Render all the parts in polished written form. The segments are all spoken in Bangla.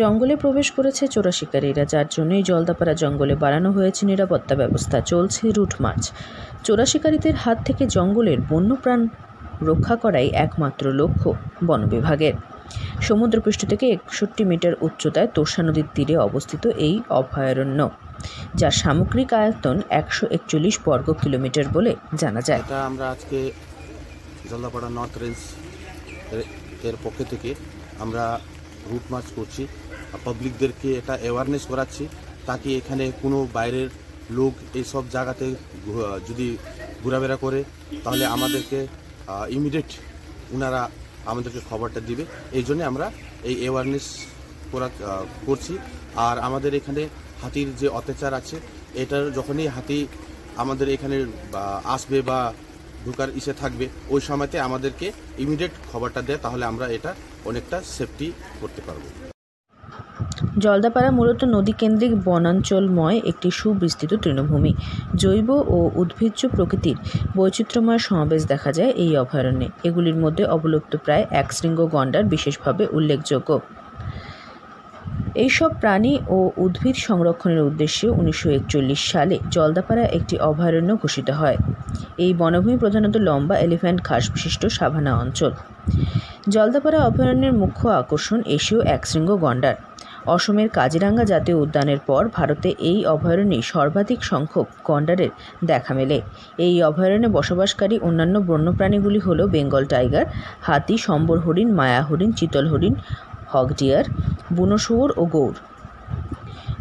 জঙ্গলে প্রবেশ করেছে চোরা শিকারীরা, যার জন্যই জলদাপাড়া জঙ্গলে বাড়ানো হয়েছে নিরাপত্তা ব্যবস্থা। চলছে রুট মার্চ। চোরা শিকারীদের হাত থেকে জঙ্গলের বন্যপ্রাণ রক্ষা করাই একমাত্র লক্ষ্য বন বিভাগের। সমুদ্রপৃষ্ঠ থেকে 61 মিটার উচ্চতায় তোর্ষা নদীর তীরে অবস্থিত এই অভয়ারণ্য, যার সামগ্রিক আয়তন 141 বর্গ কিলোমিটার বলে জানা যায়। এটা আমরা আজকে জলদাপাড়া নর্থ রেঞ্জ এর পক্ষ থেকে আমরা রুট মার্চ করছি, পাবলিকদেরকে এটা অ্যাওয়ারনেস করাচ্ছি, তাকে এখানে কোনো বাইরের লোক এইসব জায়গাতে যদি ঘোরাফেরা করে তাহলে আমাদেরকে ইমিডিয়েট ওনারা আমাদেরকে খবরটা দিবে। এই জন্যে আমরা এই অ্যাওয়ারনেস করছি। আর আমাদের এখানে হাতির যে অত্যাচার আছে, এটার যখনই হাতি আমাদের এখানে আসবে বা ঢোকার ইসে থাকবে, ওই সময়তে আমাদেরকে ইমিডিয়েট খবরটা দেয়, তাহলে আমরা এটা অনেকটা সেফটি করতে পারবো। জলদাপাড়া মূলত নদীকেন্দ্রিক বনাঞ্চলময় একটি সুবিস্তৃত তৃণভূমি। জৈব ও উদ্ভিজ্জ প্রকৃতির বৈচিত্র্যময় সমাবেশ দেখা যায় এই অভয়ারণ্যে। এগুলির মধ্যে অবলুপ্ত প্রায় একশৃঙ্গ গন্ডার বিশেষভাবে উল্লেখযোগ্য। এইসব প্রাণী ও উদ্ভিদ সংরক্ষণের উদ্দেশ্যে 1941 সালে জলদাপাড়া একটি অভয়ারণ্য ঘোষিত হয়। এই বনভূমি প্রধানত লম্বা এলিফ্যান্ট ঘাস বিশিষ্ট সাভানা অঞ্চল। জলদাপাড়া অভয়ারণ্যের মুখ্য আকর্ষণ এশীয় একশৃঙ্গ গন্ডার। অসমের কাজিরাঙ্গা জাতীয় উদ্যানের পর ভারতে এই অভয়ারণ্যে সর্বাধিক সংখ্যক গন্ডারের দেখা মেলে। এই অভয়ারণ্যে বসবাসকারী অন্যান্য বন্যপ্রাণীগুলি হল বেঙ্গল টাইগার, হাতি, সম্বর হরিণ, মায়া হরিণ, চিতল হরিণ, হক ডিয়ার, বুনো শুয়োর ও গৌর।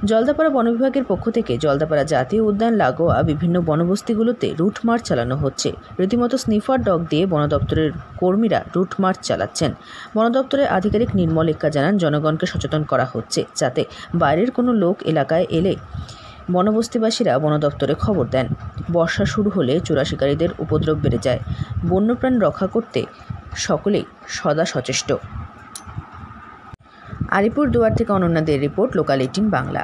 জলদাপাড়া বন বিভাগের পক্ষ থেকে জলদাপাড়া জাতীয় উদ্যান লাগোয়া বিভিন্ন বনবস্তিগুলোতে রুট মার্চ চালানো হচ্ছে। রীতিমতো স্নিফার ডগ দিয়ে বন দপ্তরের কর্মীরা রুট মার্চ চালাচ্ছেন। বন দপ্তরের আধিকারিক নির্মল এক্কা জানান, জনগণকে সচেতন করা হচ্ছে যাতে বাইরের কোনো লোক এলাকায় এলে বনবস্তিবাসীরা বন দপ্তরে খবর দেন। বর্ষা শুরু হলে চোরা শিকারীদের উপদ্রব বেড়ে যায়। বন্যপ্রাণ রক্ষা করতে সকলেই সদা সচেষ্ট। আলিপুরদুয়ার থেকে অনন্যা দের রিপোর্ট, লোকাল 18 বাংলা।